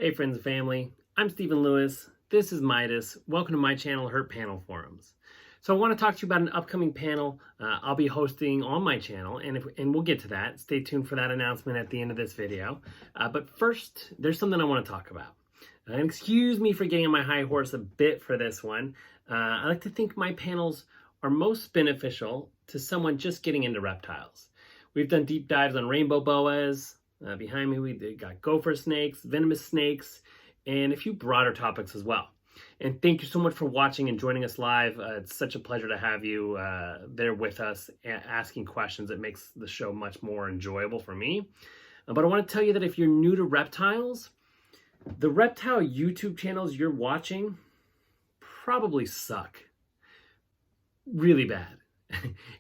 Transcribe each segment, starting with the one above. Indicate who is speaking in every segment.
Speaker 1: Hey friends and family, I'm Stephen Lewis. This is Midas. Welcome to my channel, Herp Panel Forums. So I want to talk to you about an upcoming panel I'll be hosting on my channel, and we'll get to that. Stay tuned for that announcement at the end of this video. But first, there's something I want to talk about. And excuse me for getting on my high horse a bit for this one. I like to think my panels are most beneficial to someone just getting into reptiles. We've done deep dives on rainbow boas. Behind me, we got gopher snakes, venomous snakes, and a few broader topics as well. And thank you so much for watching and joining us live. It's such a pleasure to have you there with us asking questions. It makes the show much more enjoyable for me. But I want to tell you that if you're new to reptiles, the reptile YouTube channels you're watching probably suck. Really bad.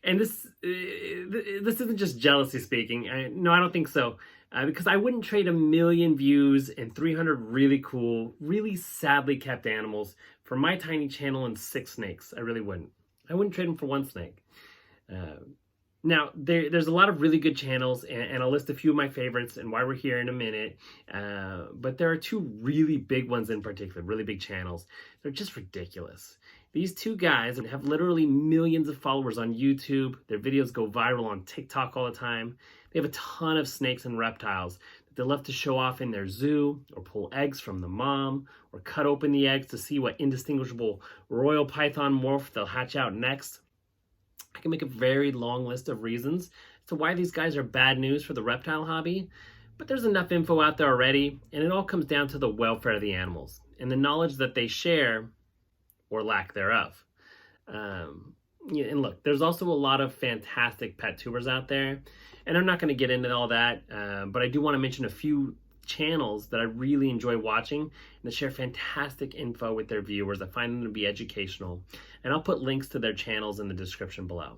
Speaker 1: And this isn't just jealousy speaking. No, I don't think so. Because I wouldn't trade 1 million views and 300 really cool, really sadly kept animals for my tiny channel and 6 snakes. I really wouldn't. I wouldn't trade them for 1 snake. Now, there's a lot of really good channels, and I'll list a few of my favorites and why we're here in a minute. But there are 2 really big ones in particular, really big channels. They're just ridiculous. These 2 guys have literally millions of followers on YouTube. Their videos go viral on TikTok all the time. They have a ton of snakes and reptiles that they love to show off in their zoo, or pull eggs from the mom, or cut open the eggs to see what indistinguishable royal python morph they'll hatch out next. I can make a very long list of reasons as to why these guys are bad news for the reptile hobby, but there's enough info out there already, and it all comes down to the welfare of the animals and the knowledge that they share, or lack thereof. And look, there's also a lot of fantastic pet tubers out there, and I'm not going to get into all that, but I do want to mention a few channels that I really enjoy watching and that share fantastic info with their viewers. I find them to be educational, and I'll put links to their channels in the description below.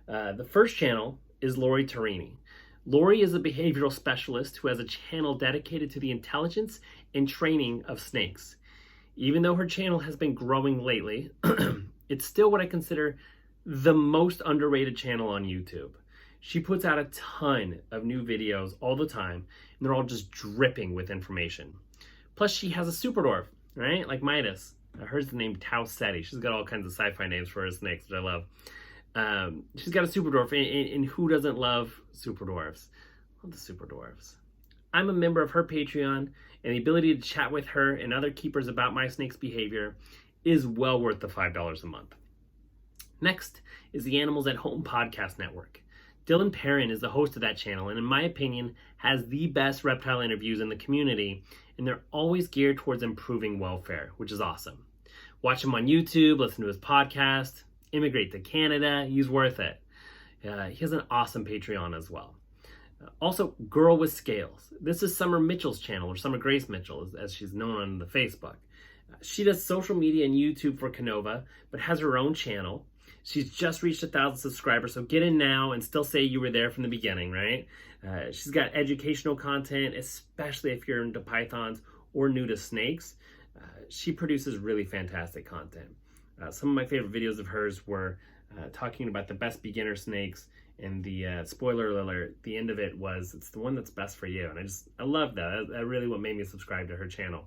Speaker 1: The first channel is Lori Torini. Lori is a behavioral specialist who has a channel dedicated to the intelligence and training of snakes. Even though her channel has been growing lately, it's still what I consider the most underrated channel on YouTube. She puts out a ton of new videos all the time, and they're all just dripping with information. Plus, she has a super dwarf, right? Like Midas. Hers is named Tau Seti. She's got all kinds of sci-fi names for her snakes, which I love. She's got a super dwarf, and who doesn't love super dwarfs? Love the super dwarfs. I'm a member of her Patreon, and the ability to chat with her and other keepers about my snake's behavior is well worth the $5 a month. Next is the Animals at Home podcast network. Dylan Perrin is the host of that channel, and in my opinion, has the best reptile interviews in the community, and they're always geared towards improving welfare, which is awesome. Watch him on YouTube, listen to his podcast, immigrate to Canada, he's worth it. He has an awesome Patreon as well. Also, Girl with Scales. This is Summer Mitchell's channel, or Summer Grace Mitchell, as she's known on the Facebook. She does social media and YouTube for Canova, but has her own channel. She's just reached 1,000 subscribers, so get in now and still say you were there from the beginning, right? She's got educational content, especially if you're into pythons or new to snakes. She produces really fantastic content. Some of my favorite videos of hers were talking about the best beginner snakes, and the spoiler alert, the end of it was, it's the one that's best for you. And I love that. That's really what made me subscribe to her channel.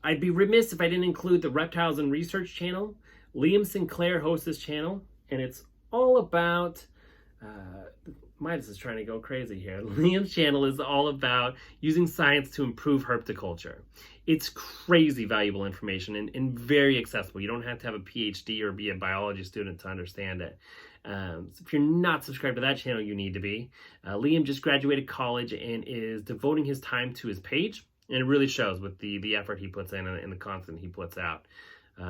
Speaker 1: I'd be remiss if I didn't include the Reptiles and Research channel. Liam Sinclair hosts this channel, and it's all about, Midas is trying to go crazy here. Liam's channel is all about using science to improve herpetoculture. It's crazy valuable information and very accessible. You don't have to have a PhD or be a biology student to understand it. So if you're not subscribed to that channel, you need to be. Liam just graduated college and is devoting his time to his page, and it really shows with the effort he puts in and the content he puts out.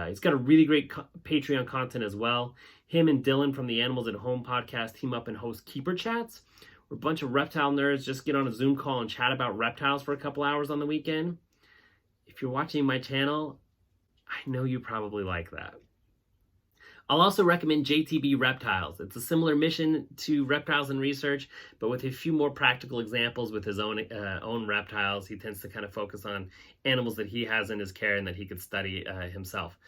Speaker 1: He's got a really great Patreon content as well. Him and Dylan from the Animals at Home podcast team up and host Keeper Chats, where a bunch of reptile nerds just get on a Zoom call and chat about reptiles for a couple hours on the weekend. If you're watching my channel, I know you probably like that. I'll also recommend JTB Reptiles. It's a similar mission to Reptiles and Research, but with a few more practical examples with his own reptiles. He tends to kind of focus on animals that he has in his care and that he could study himself,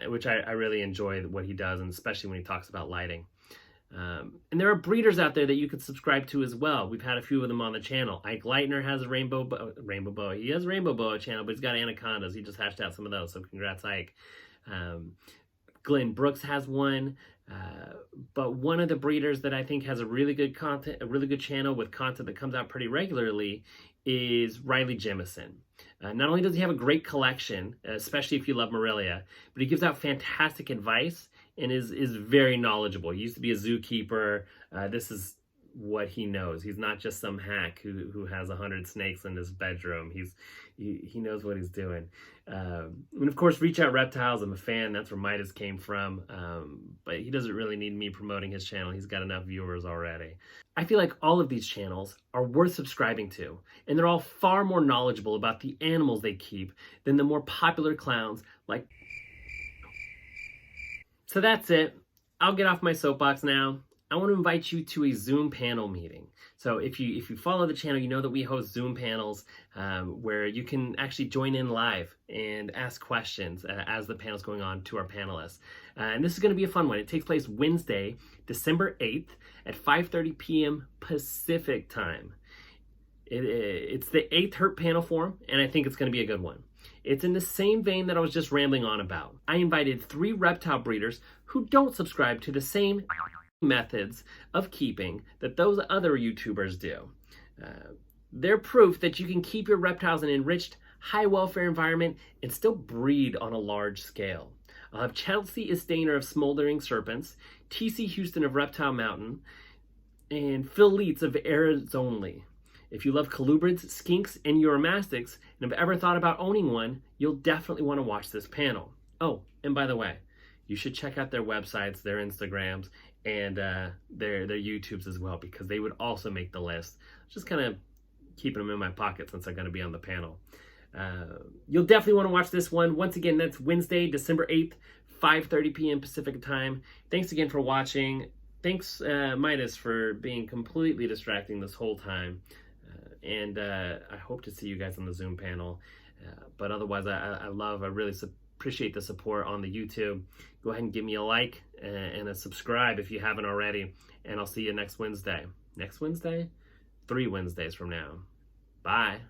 Speaker 1: which I really enjoy what he does, and especially when he talks about lighting. And there are breeders out there that you could subscribe to as well. We've had a few of them on the channel. Ike Lightner has a rainbow boa. He has a rainbow boa channel, but he's got anacondas. He just hashed out some of those, so congrats, Ike. Glen Brooks has one. But one of the breeders that I think has a really good channel with content that comes out pretty regularly is Jimison. Not only does he have a great collection, especially if you love Morelia, but he gives out fantastic advice and is very knowledgeable. He used to be a zookeeper. This is what he knows. He's not just some hack who has 100 snakes in his bedroom. He knows what he's doing. And of course, Out Reptiles, I'm a fan. That's where Midas came from. But he doesn't really need me promoting his channel. He's got enough viewers already. I feel like all of these channels are worth subscribing to, and they're all far more knowledgeable about the animals they keep than the more popular clowns like... So that's it. I'll get off my soapbox now. I want to invite you to a Zoom panel meeting. So if you follow the channel, you know that we host Zoom panels where you can actually join in live and ask questions as the panel's going on to our panelists. And this is going to be a fun one. It takes place Wednesday, December 8th at 5:30 p.m. Pacific time. It's the 8th Herp Panel Forum, and I think it's going to be a good one. It's in the same vein that I was just rambling on about. I invited 3 reptile breeders who don't subscribe to the same methods of keeping that those other YouTubers do. They're proof that you can keep your reptiles in an enriched, high welfare environment and still breed on a large scale. I'll have Chelsea Isdaner of Smoldering Serpents, TC Houston of Reptile Mountain, and Phil Leitz of Arids Only. If you love colubrids, skinks, and uromastics, and have ever thought about owning one, you'll definitely want to watch this panel. Oh, and by the way, you should check out their websites, their Instagrams, and their YouTubes as well, because they would also make the list. Just kind of keeping them in my pocket since I'm going to be on the panel. You'll definitely want to watch this one. Once again, that's Wednesday, December 8th, 5:30 p.m. Pacific time. Thanks again for watching. Thanks, Midas, for being completely distracting this whole time. And I hope to see you guys on the Zoom panel. But otherwise, I really appreciate the support on the YouTube. Go ahead and give me a like and a subscribe if you haven't already. And I'll see you next Wednesday. Next Wednesday? 3 Wednesdays from now. Bye.